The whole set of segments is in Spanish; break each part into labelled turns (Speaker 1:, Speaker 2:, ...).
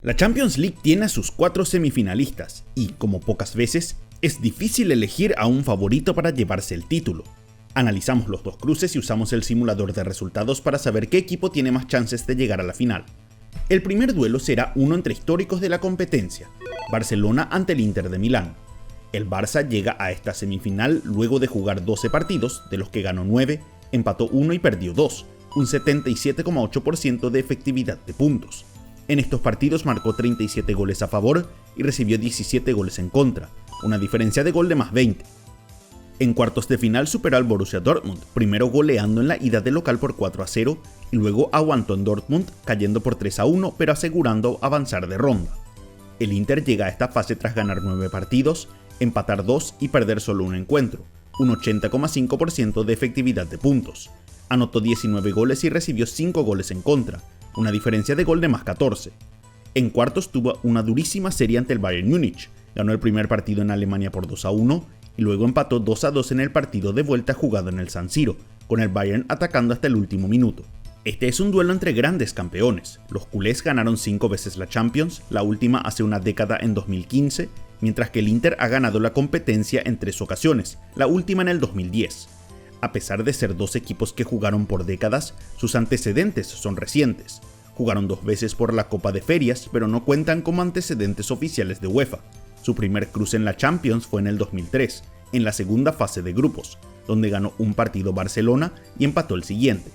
Speaker 1: La Champions League tiene a sus 4 semifinalistas y, como pocas veces, es difícil elegir a un favorito para llevarse el título. Analizamos los dos cruces y usamos el simulador de resultados para saber qué equipo tiene más chances de llegar a la final. El primer duelo será uno entre históricos de la competencia, Barcelona ante el Inter de Milán. El Barça llega a esta semifinal luego de jugar 12 partidos, de los que ganó 9, empató 1 y perdió 2, un 77,8% de efectividad de puntos. En estos partidos marcó 37 goles a favor y recibió 17 goles en contra, una diferencia de gol de más 20. En cuartos de final superó al Borussia Dortmund, primero goleando en la ida de local por 4-0 y luego aguantó en Dortmund cayendo por 3-1 pero asegurando avanzar de ronda. El Inter llega a esta fase tras ganar 9 partidos, empatar 2 y perder solo un encuentro, un 80,5% de efectividad de puntos. Anotó 19 goles y recibió 5 goles en contra, una diferencia de gol de más 14. En cuartos tuvo una durísima serie ante el Bayern Múnich, ganó el primer partido en Alemania por 2-1 y luego empató 2-2 en el partido de vuelta jugado en el San Siro, con el Bayern atacando hasta el último minuto. Este es un duelo entre grandes campeones. Los culés ganaron 5 veces la Champions, la última hace una década en 2015, mientras que el Inter ha ganado la competencia en 3 ocasiones, la última en el 2010. A pesar de ser 2 equipos que jugaron por décadas, sus antecedentes son recientes. Jugaron 2 veces por la Copa de Ferias, pero no cuentan como antecedentes oficiales de UEFA. Su primer cruce en la Champions fue en el 2003, en la segunda fase de grupos, donde ganó un partido Barcelona y empató el siguiente.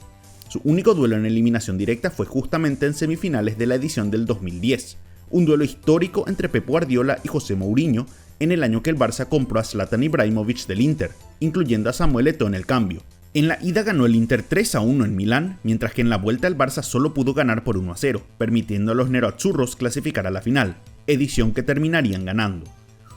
Speaker 1: Su único duelo en eliminación directa fue justamente en semifinales de la edición del 2010, un duelo histórico entre Pep Guardiola y José Mourinho, en el año que el Barça compró a Zlatan Ibrahimovic del Inter, incluyendo a Samuel Eto'o en el cambio. En la ida ganó el Inter 3-1 en Milán, mientras que en la vuelta el Barça solo pudo ganar por 1-0, permitiendo a los nerazzurros clasificar a la final, edición que terminarían ganando.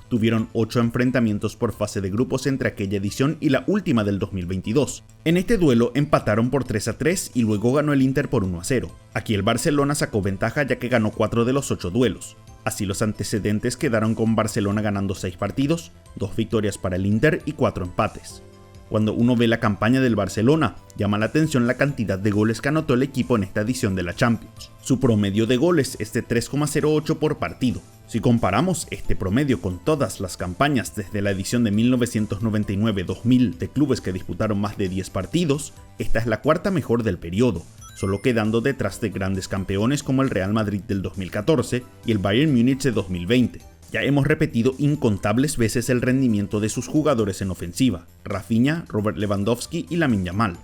Speaker 1: Tuvieron 8 enfrentamientos por fase de grupos entre aquella edición y la última del 2022. En este duelo empataron por 3-3 y luego ganó el Inter por 1-0. Aquí el Barcelona sacó ventaja ya que ganó 4 de los 8 duelos. Así los antecedentes quedaron con Barcelona ganando 6 partidos, 2 victorias para el Inter y 4 empates. Cuando uno ve la campaña del Barcelona, llama la atención la cantidad de goles que anotó el equipo en esta edición de la Champions. Su promedio de goles es de 3,08 por partido. Si comparamos este promedio con todas las campañas desde la edición de 1999-2000 de clubes que disputaron más de 10 partidos, esta es la cuarta mejor del periodo, solo quedando detrás de grandes campeones como el Real Madrid del 2014 y el Bayern Múnich de 2020. Ya hemos repetido incontables veces el rendimiento de sus jugadores en ofensiva, Rafinha, Robert Lewandowski y Lamine Yamal.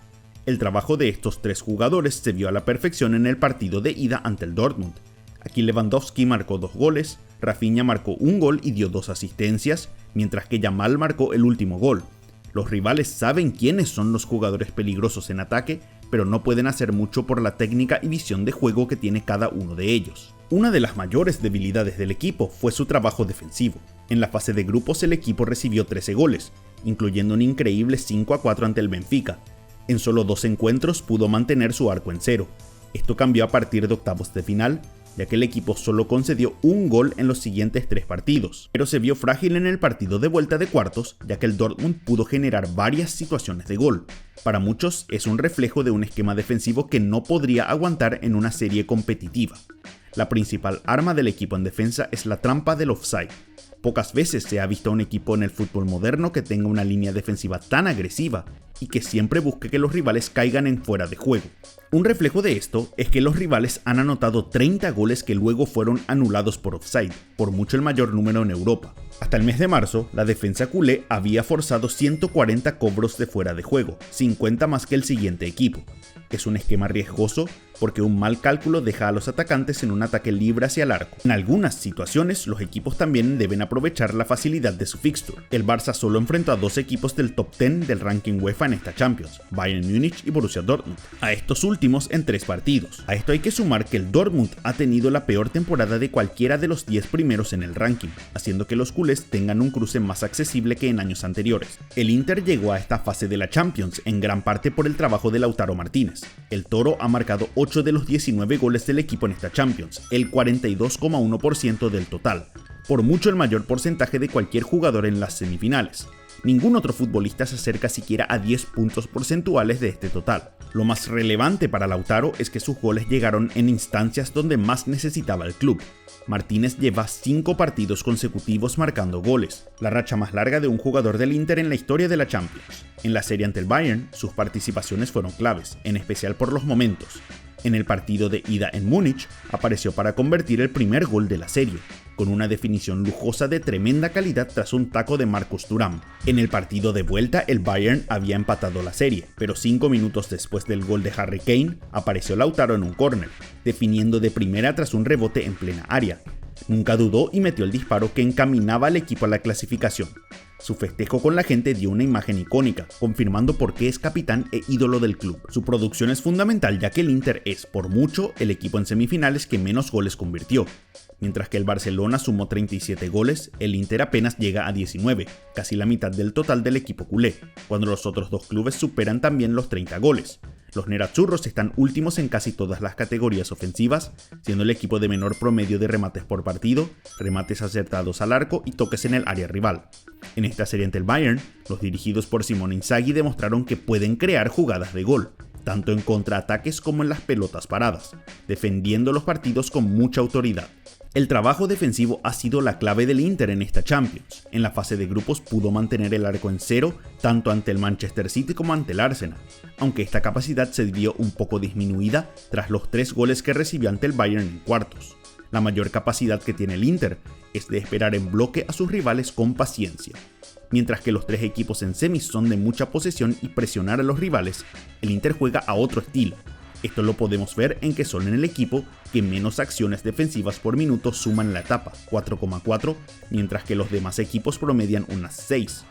Speaker 1: El trabajo de estos 3 jugadores se vio a la perfección en el partido de ida ante el Dortmund. Aquí Lewandowski marcó 2 goles, Rafinha marcó 1 gol y dio 2 asistencias, mientras que Yamal marcó el último gol. Los rivales saben quiénes son los jugadores peligrosos en ataque, pero no pueden hacer mucho por la técnica y visión de juego que tiene cada uno de ellos. Una de las mayores debilidades del equipo fue su trabajo defensivo. En la fase de grupos el equipo recibió 13 goles, incluyendo un increíble 5-4 ante el Benfica. En solo 2 encuentros pudo mantener su arco en 0. Esto cambió a partir de octavos de final, ya que el equipo solo concedió 1 gol en los siguientes 3 partidos, pero se vio frágil en el partido de vuelta de cuartos, ya que el Dortmund pudo generar varias situaciones de gol. Para muchos es un reflejo de un esquema defensivo que no podría aguantar en una serie competitiva. La principal arma del equipo en defensa es la trampa del offside. Pocas veces se ha visto a un equipo en el fútbol moderno que tenga una línea defensiva tan agresiva y que siempre busque que los rivales caigan en fuera de juego. Un reflejo de esto es que los rivales han anotado 30 goles que luego fueron anulados por offside, por mucho el mayor número en Europa. Hasta el mes de marzo, la defensa culé había forzado 140 cobros de fuera de juego, 50 más que el siguiente equipo. Es un esquema riesgoso porque un mal cálculo deja a los atacantes en un ataque libre hacia el arco. En algunas situaciones, los equipos también deben aprovechar la facilidad de su fixture. El Barça solo enfrentó a 2 equipos del top 10 del ranking UEFA en esta Champions, Bayern Múnich y Borussia Dortmund, a estos últimos en 3 partidos. A esto hay que sumar que el Dortmund ha tenido la peor temporada de cualquiera de los 10 primeros en el ranking, haciendo que los culés tengan un cruce más accesible que en años anteriores. El Inter llegó a esta fase de la Champions en gran parte por el trabajo de Lautaro Martínez. El Toro ha marcado 8 de los 19 goles del equipo en esta Champions, el 42,1% del total, por mucho el mayor porcentaje de cualquier jugador en las semifinales. Ningún otro futbolista se acerca siquiera a 10 puntos porcentuales de este total. Lo más relevante para Lautaro es que sus goles llegaron en instancias donde más necesitaba el club. Martínez lleva 5 partidos consecutivos marcando goles, la racha más larga de un jugador del Inter en la historia de la Champions. En la serie ante el Bayern, sus participaciones fueron claves, en especial por los momentos. En el partido de ida en Múnich, apareció para convertir el primer gol de la serie, con una definición lujosa de tremenda calidad tras un taco de Marcus Thuram. En el partido de vuelta, el Bayern había empatado la serie, pero 5 minutos después del gol de Harry Kane, apareció Lautaro en un córner, definiendo de primera tras un rebote en plena área. Nunca dudó y metió el disparo que encaminaba al equipo a la clasificación. Su festejo con la gente dio una imagen icónica, confirmando por qué es capitán e ídolo del club. Su producción es fundamental ya que el Inter es, por mucho, el equipo en semifinales que menos goles convirtió. Mientras que el Barcelona sumó 37 goles, el Inter apenas llega a 19, casi la mitad del total del equipo culé, cuando los otros dos clubes superan también los 30 goles. Los nerazzurros están últimos en casi todas las categorías ofensivas, siendo el equipo de menor promedio de remates por partido, remates acertados al arco y toques en el área rival. En esta serie ante el Bayern, los dirigidos por Simone Inzaghi demostraron que pueden crear jugadas de gol, tanto en contraataques como en las pelotas paradas, defendiendo los partidos con mucha autoridad. El trabajo defensivo ha sido la clave del Inter en esta Champions. En la fase de grupos pudo mantener el arco en cero tanto ante el Manchester City como ante el Arsenal, aunque esta capacidad se vio un poco disminuida tras los 3 goles que recibió ante el Bayern en cuartos. La mayor capacidad que tiene el Inter es de esperar en bloque a sus rivales con paciencia. Mientras que los 3 equipos en semis son de mucha posesión y presionar a los rivales, el Inter juega a otro estilo. Esto lo podemos ver en que son en el equipo que menos acciones defensivas por minuto suman en la etapa, 4,4, mientras que los demás equipos promedian unas 6.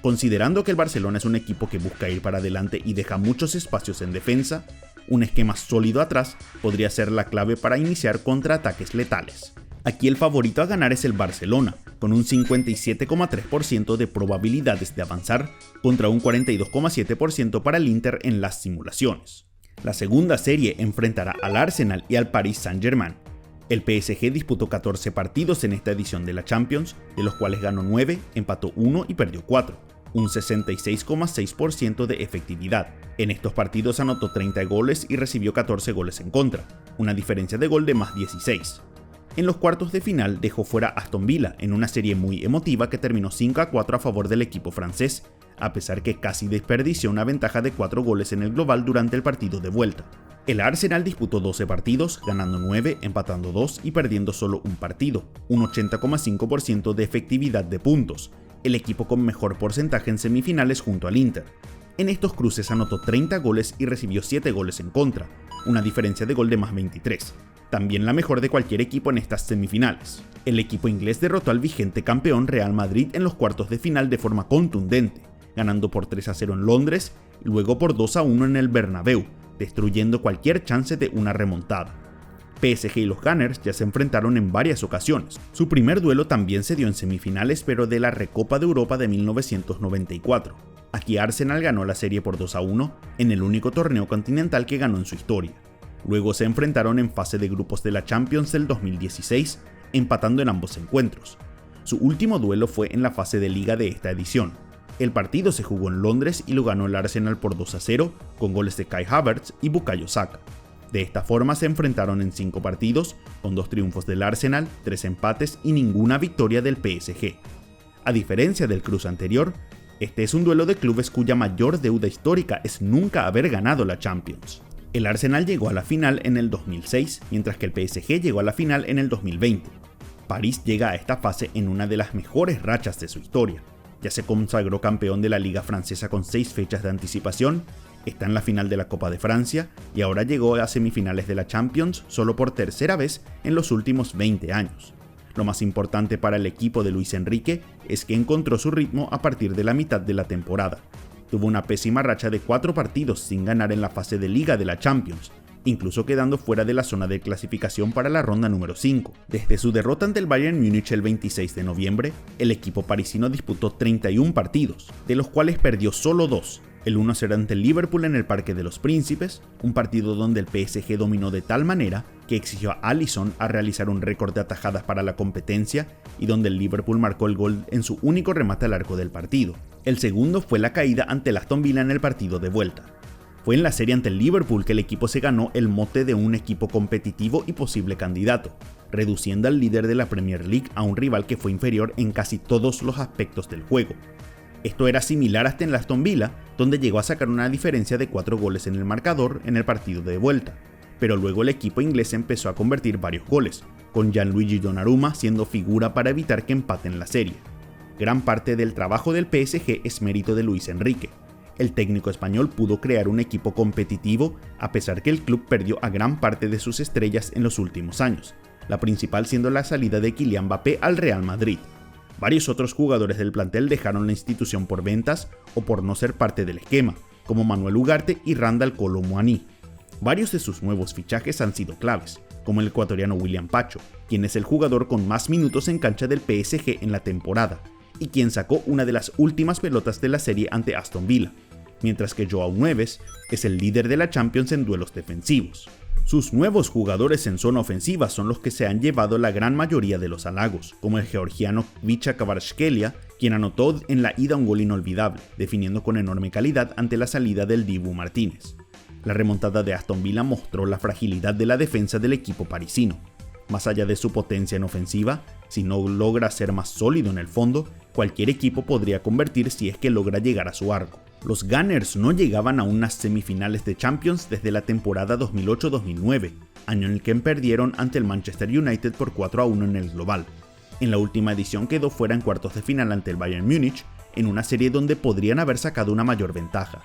Speaker 1: Considerando que el Barcelona es un equipo que busca ir para adelante y deja muchos espacios en defensa, un esquema sólido atrás podría ser la clave para iniciar contraataques letales. Aquí el favorito a ganar es el Barcelona, con un 57,3% de probabilidades de avanzar contra un 42,7% para el Inter en las simulaciones. La segunda serie enfrentará al Arsenal y al Paris Saint-Germain. El PSG disputó 14 partidos en esta edición de la Champions, de los cuales ganó 9, empató 1 y perdió 4, un 66,6% de efectividad. En estos partidos anotó 30 goles y recibió 14 goles en contra, una diferencia de gol de más 16. En los cuartos de final dejó fuera a Aston Villa en una serie muy emotiva que terminó 5-4 a favor del equipo francés, a pesar que casi desperdició una ventaja de 4 goles en el global durante el partido de vuelta. El Arsenal disputó 12 partidos, ganando 9, empatando 2 y perdiendo solo un partido, un 80,5% de efectividad de puntos, el equipo con mejor porcentaje en semifinales junto al Inter. En estos cruces anotó 30 goles y recibió 7 goles en contra, una diferencia de gol de más 23, también la mejor de cualquier equipo en estas semifinales. El equipo inglés derrotó al vigente campeón Real Madrid en los cuartos de final de forma contundente, ganando por 3-0 en Londres y luego por 2-1 en el Bernabéu, destruyendo cualquier chance de una remontada. PSG y los Gunners ya se enfrentaron en varias ocasiones. Su primer duelo también se dio en semifinales, pero de la Recopa de Europa de 1994. Aquí Arsenal ganó la serie por 2-1 en el único torneo continental que ganó en su historia. Luego se enfrentaron en fase de grupos de la Champions del 2016, empatando en ambos encuentros. Su último duelo fue en la fase de liga de esta edición. El partido se jugó en Londres y lo ganó el Arsenal por 2-0 con goles de Kai Havertz y Bukayo Saka. De esta forma se enfrentaron en 5 partidos, con 2 triunfos del Arsenal, 3 empates y ninguna victoria del PSG. A diferencia del cruce anterior, este es un duelo de clubes cuya mayor deuda histórica es nunca haber ganado la Champions. El Arsenal llegó a la final en el 2006, mientras que el PSG llegó a la final en el 2020. París llega a esta fase en una de las mejores rachas de su historia. Ya se consagró campeón de la Liga Francesa con 6 fechas de anticipación, está en la final de la Copa de Francia y ahora llegó a semifinales de la Champions solo por tercera vez en los últimos 20 años. Lo más importante para el equipo de Luis Enrique es que encontró su ritmo a partir de la mitad de la temporada. Tuvo una pésima racha de 4 partidos sin ganar en la fase de Liga de la Champions, incluso quedando fuera de la zona de clasificación para la ronda número 5. Desde su derrota ante el Bayern Múnich el 26 de noviembre, el equipo parisino disputó 31 partidos, de los cuales perdió solo 2. El 1-0 ante el Liverpool en el Parque de los Príncipes, un partido donde el PSG dominó de tal manera que exigió a Alisson a realizar un récord de atajadas para la competencia y donde el Liverpool marcó el gol en su único remate al arco del partido. El segundo fue la caída ante el Aston Villa en el partido de vuelta. Fue en la serie ante el Liverpool que el equipo se ganó el mote de un equipo competitivo y posible candidato. reduciendo al líder de la Premier League a un rival que fue inferior en casi todos los aspectos del juego. Esto era similar hasta en Aston Villa, donde llegó a sacar una diferencia de 4 goles en el marcador en el partido de vuelta, pero luego el equipo inglés empezó a convertir varios goles, con Gianluigi Donnarumma siendo figura para evitar que empaten la serie. Gran parte del trabajo del PSG es mérito de Luis Enrique. El técnico español pudo crear un equipo competitivo a pesar que el club perdió a gran parte de sus estrellas en los últimos años, la principal siendo la salida de Kylian Mbappé al Real Madrid. Varios otros jugadores del plantel dejaron la institución por ventas o por no ser parte del esquema, como Manuel Ugarte y Randal Kolo Muani. Varios de sus nuevos fichajes han sido claves, como el ecuatoriano William Pacho, quien es el jugador con más minutos en cancha del PSG en la temporada, y quien sacó una de las últimas pelotas de la serie ante Aston Villa, mientras que Joao Neves es el líder de la Champions en duelos defensivos. Sus nuevos jugadores en zona ofensiva son los que se han llevado la gran mayoría de los halagos, como el georgiano Vicha Kvaratskhelia, quien anotó en la ida un gol inolvidable, definiendo con enorme calidad ante la salida del Dibu Martínez. La remontada de Aston Villa mostró la fragilidad de la defensa del equipo parisino. Más allá de su potencia en ofensiva, si no logra ser más sólido en el fondo, cualquier equipo podría convertir si es que logra llegar a su arco. Los Gunners no llegaban a unas semifinales de Champions desde la temporada 2008-2009, año en el que perdieron ante el Manchester United por 4-1 en el global. En la última edición quedó fuera en cuartos de final ante el Bayern Múnich, en una serie donde podrían haber sacado una mayor ventaja.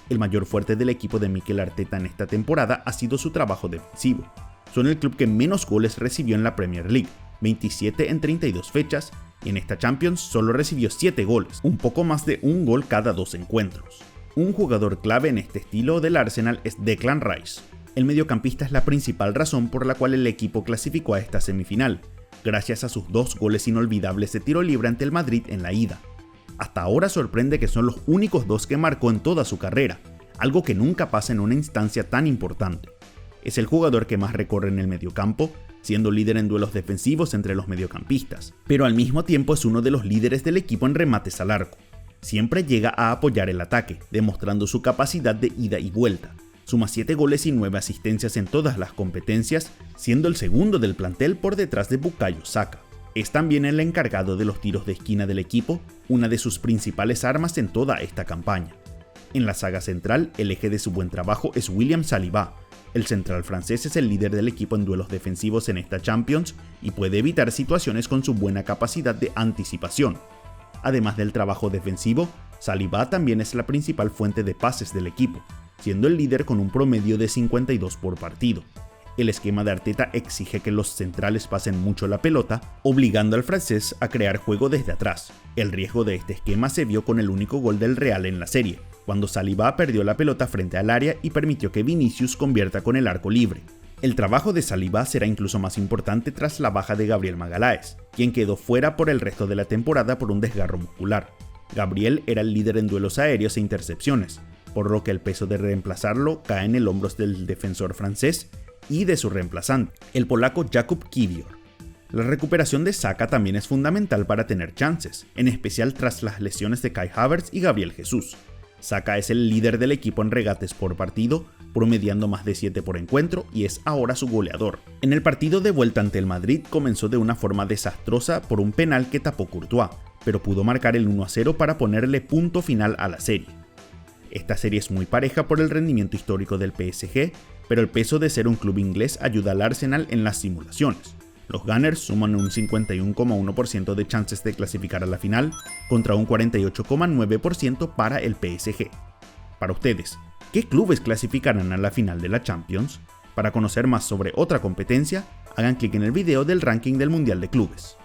Speaker 1: El mayor fuerte del equipo de Mikel Arteta en esta temporada ha sido su trabajo defensivo. Son el club que menos goles recibió en la Premier League, 27 en 32 fechas, y en esta Champions solo recibió 7 goles, un poco más de un gol cada 2 encuentros. Un jugador clave en este estilo del Arsenal es Declan Rice. El mediocampista es la principal razón por la cual el equipo clasificó a esta semifinal, gracias a sus 2 goles inolvidables de tiro libre ante el Madrid en la ida. Hasta ahora sorprende que son los únicos 2 que marcó en toda su carrera, algo que nunca pasa en una instancia tan importante. Es el jugador que más recorre en el mediocampo, siendo líder en duelos defensivos entre los mediocampistas, pero al mismo tiempo es uno de los líderes del equipo en remates al arco. Siempre llega a apoyar el ataque, demostrando su capacidad de ida y vuelta. Suma 7 goles y 9 asistencias en todas las competencias, siendo el segundo del plantel por detrás de Bukayo Saka. Es también el encargado de los tiros de esquina del equipo, una de sus principales armas en toda esta campaña. En la saga central, el eje de su buen trabajo es William Saliba. El central francés es el líder del equipo en duelos defensivos en esta Champions y puede evitar situaciones con su buena capacidad de anticipación. Además del trabajo defensivo, Saliba también es la principal fuente de pases del equipo, siendo el líder con un promedio de 52 por partido. El esquema de Arteta exige que los centrales pasen mucho la pelota, obligando al francés a crear juego desde atrás. El riesgo de este esquema se vio con el único gol del Real en la serie, cuando Saliba perdió la pelota frente al área y permitió que Vinicius convierta con el arco libre. El trabajo de Saliba será incluso más importante tras la baja de Gabriel Magalhães, quien quedó fuera por el resto de la temporada por un desgarro muscular. Gabriel era el líder en duelos aéreos e intercepciones, por lo que el peso de reemplazarlo cae en el hombro del defensor francés y de su reemplazante, el polaco Jakub Kiwior. La recuperación de Saka también es fundamental para tener chances, en especial tras las lesiones de Kai Havertz y Gabriel Jesús. Saka es el líder del equipo en regates por partido, promediando más de 7 por encuentro y es ahora su goleador. En el partido de vuelta ante el Madrid comenzó de una forma desastrosa por un penal que tapó Courtois, pero pudo marcar el 1-0 para ponerle punto final a la serie. Esta serie es muy pareja por el rendimiento histórico del PSG, pero el peso de ser un club inglés ayuda al Arsenal en las simulaciones. Los Gunners suman un 51,1% de chances de clasificar a la final contra un 48,9% para el PSG. Para ustedes, ¿qué clubes clasificarán a la final de la Champions? Para conocer más sobre otra competencia, hagan clic en el video del ranking del Mundial de Clubes.